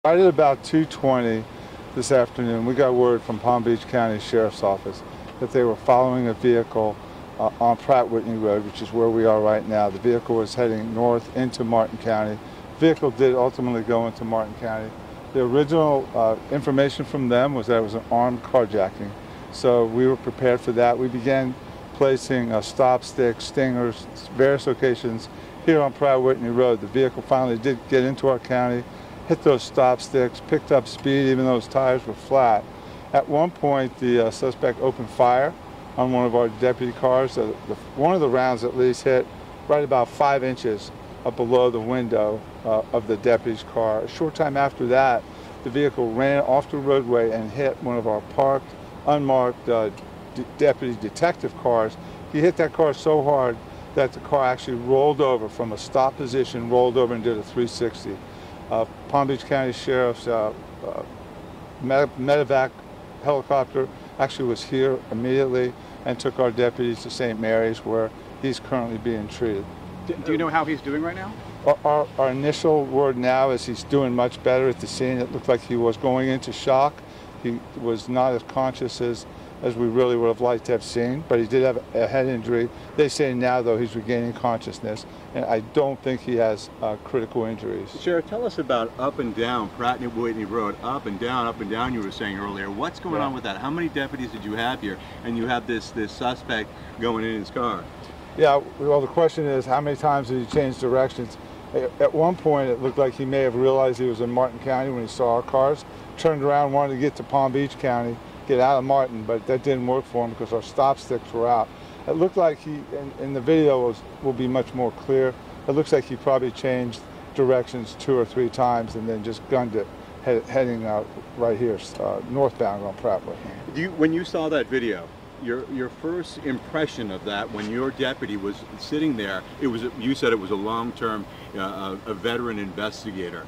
Right at about 2:20 this afternoon, we got word from Palm Beach County Sheriff's Office that they were following a vehicle on Pratt Whitney Road, which is where we are right now. The vehicle was heading north into Martin County. The vehicle did ultimately go into Martin County. The original information from them was that it was an armed carjacking, so we were prepared for that. We began placing stop sticks, stingers, various locations here on Pratt Whitney Road. The vehicle finally did get into our county, hit those stop sticks, picked up speed even though his tires were flat. At one point, the suspect opened fire on one of our deputy cars. One of the rounds at least hit right about 5 inches up below the window of the deputy's car. A short time after that, the vehicle ran off the roadway and hit one of our parked, unmarked deputy detective cars. He hit that car so hard that the car actually rolled over from a stop position, rolled over and did a 360. Palm Beach County Sheriff's medevac helicopter actually was here immediately and took our deputies to St. Mary's, where he's currently being treated. Do you know how he's doing right now? Our initial word now is he's doing much better at the scene. It looked like he was going into shock. He was not as conscious as we really would have liked to have seen, but he did have a head injury. They say now, though, he's regaining consciousness, and I don't think he has critical injuries. Sheriff, tell us about up and down Pratt Whitney Road, up and down, you were saying earlier. What's going on with that? How many deputies did you have here? And you have this suspect going in his car. Yeah, well, the question is, how many times did he change directions? At one point, it looked like he may have realized he was in Martin County when he saw our cars, turned around, wanted to get to Palm Beach County, get out of Martin, but that didn't work for him because our stop sticks were out. It looked like he, in the video will be much more clear, it looks like he probably changed directions 2 or 3 times and then just gunned it, heading right here, northbound on Pratt Whitney. When you saw that video, your first impression of that, when your deputy was sitting there, you said it was a long-term, a veteran investigator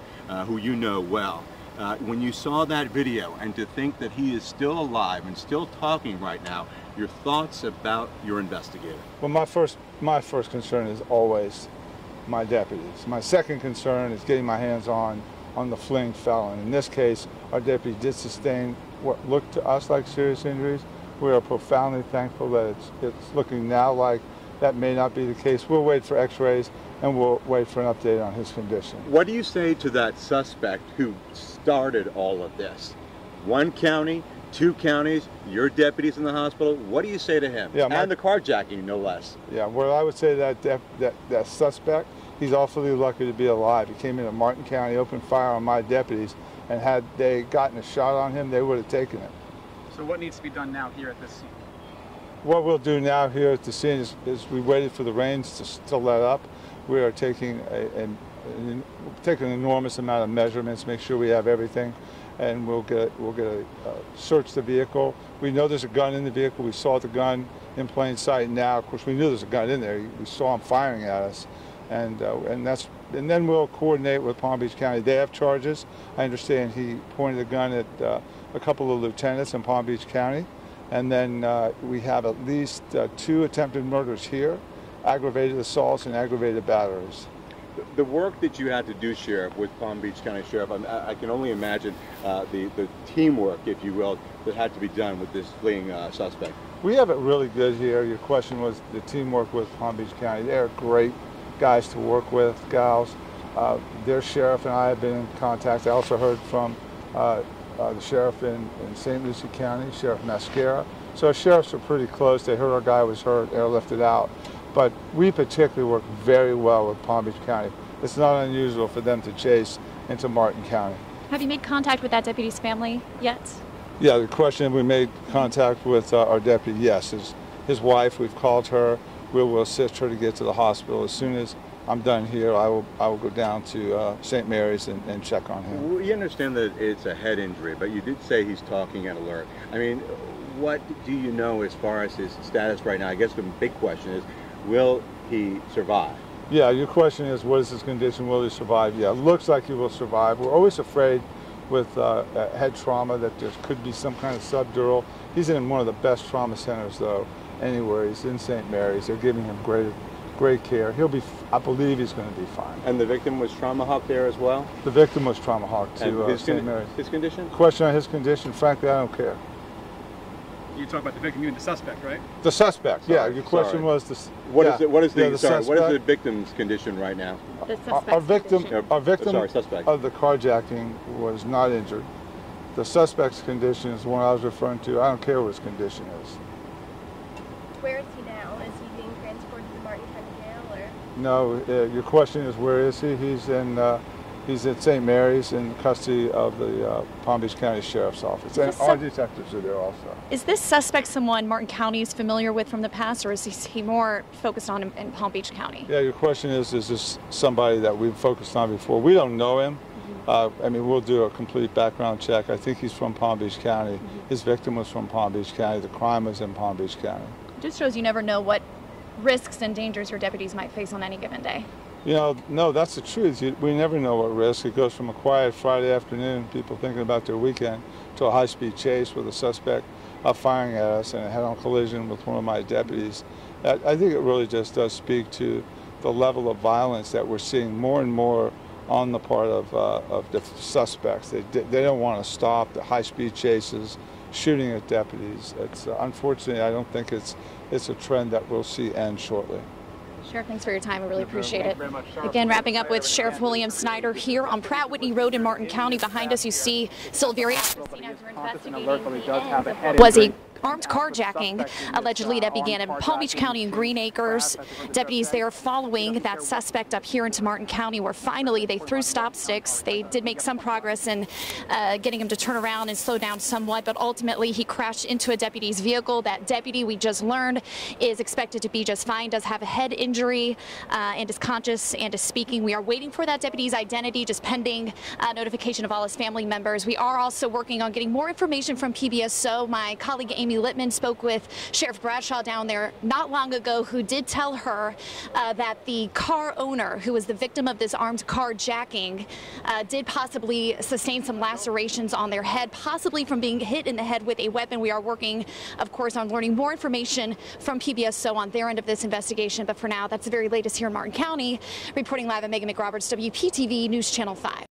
who you know well. When you saw that video, and to think that he is still alive and still talking right now, your thoughts about your investigator? Well, my first concern is always my deputies. My second concern is getting my hands on the fleeing felon. In this case, our deputy did sustain what looked to us like serious injuries. We are profoundly thankful that it's looking now like that may not be the case. We'll wait for x-rays and we'll wait for an update on his condition. What do you say to that suspect who started all of this? 1 county, 2 counties, your deputies in the hospital. What do you say to him? Yeah, and the carjacking, no less. Yeah, well, I would say that suspect, he's awfully lucky to be alive. He came into Martin County, opened fire on my deputies, and had they gotten a shot on him, they would have taken it. So what needs to be done now here at this scene? What we'll do now here at the scene is we waited for the rains to let up. We are taking an enormous amount of measurements, make sure we have everything, and we'll search the vehicle. We know there's a gun in the vehicle. We saw the gun in plain sight now. Of course, we knew there's a gun in there. We saw him firing at us, and then we'll coordinate with Palm Beach County. They have charges. I understand he pointed a gun at a couple of lieutenants in Palm Beach County. And then we have at least 2 attempted murders here, aggravated assaults and aggravated batteries. The work that you had to do, Sheriff, with Palm Beach County Sheriff, I can only imagine the teamwork, if you will, that had to be done with this fleeing suspect. We have it really good here. Your question was the teamwork with Palm Beach County. They're great guys to work with, gals. Their sheriff and I have been in contact. I also heard from the sheriff in St. Lucie County, Sheriff Mascara. So our sheriffs are pretty close. They heard our guy was hurt, airlifted out. But we particularly work very well with Palm Beach County. It's not unusual for them to chase into Martin County. Have you made contact with that deputy's family yet? Yeah, the question, we made contact with our deputy, yes. His wife, we've called her. We will assist her to get to the hospital. As soon as I'm done here, I will go down to St. Mary's and check on him. We understand that it's a head injury, but you did say he's talking and alert. I mean, what do you know as far as his status right now? I guess the big question is, will he survive? Yeah, your question is, what is his condition? Will he survive? Yeah, it looks like he will survive. We're always afraid with head trauma that there could be some kind of subdural. He's in one of the best trauma centers, though, anywhere. He's in St. Mary's. They're giving him great great care. I believe he's going to be fine. And the victim was trauma-hawked there as well? The victim was trauma-hawked to St. Mary's. His condition? Question on his condition, frankly, I don't care. You talk about the victim, you mean the suspect, right? The suspect, yeah. Sorry, Your question was the. What is the suspect? victim's condition right now? The suspect's Our victim Suspect. of the carjacking was not injured. The suspect's condition is the one I was referring to. I don't care what his condition is. Where is he now? Is he being transported to Martin County Jail, or? No, your question is where is he? He's in St. Mary's in custody of the Palm Beach County Sheriff's Office. And our detectives are there also. Is this suspect someone Martin County is familiar with from the past, or is he more focused on in Palm Beach County? Yeah, your question is this somebody that we've focused on before? We don't know him. I mean, we'll do a complete background check. I think he's from Palm Beach County. His victim was from Palm Beach County. The crime was in Palm Beach County. It just shows you never know what risks and dangers your deputies might face on any given day. You know, no, that's the truth. We never know what risk. It goes from a quiet Friday afternoon, people thinking about their weekend, to a high-speed chase with a suspect firing at us and a head-on collision with one of my deputies. I think it really just does speak to the level of violence that we're seeing more and more on the part of the suspects. They don't want to stop the high-speed chases, shooting at deputies. It's unfortunately, I don't think it's a trend that we'll see end shortly. Sheriff, thanks for your time. I really appreciate it. very much, Again, wrapping up with Sheriff William Snyder here on Pratt Whitney Road in Martin County. Behind us, you see Silveria was a armed carjacking, allegedly, that began in Palm Beach County and Green Acres. Deputies there following that suspect up here into Martin County, where finally they threw stop sticks. They did make some progress in getting him to turn around and slow down somewhat, but ultimately he crashed into a deputy's vehicle. That deputy, we just learned, is expected to be just fine, does have a head injury and is conscious and is speaking. We are waiting for that deputy's identity, just pending notification of all his family members. We are also working on getting more information from PBSO. My colleague Amy Littman spoke with Sheriff Bradshaw down there not long ago, who did tell her that the car owner, who was the victim of this armed carjacking, did possibly sustain some lacerations on their head, possibly from being hit in the head with a weapon. We are working, of course, on learning more information from PBSO on their end of this investigation. But for now, that's the very latest here in Martin County. Reporting live, I'm Megan McRoberts, WPTV News Channel 5.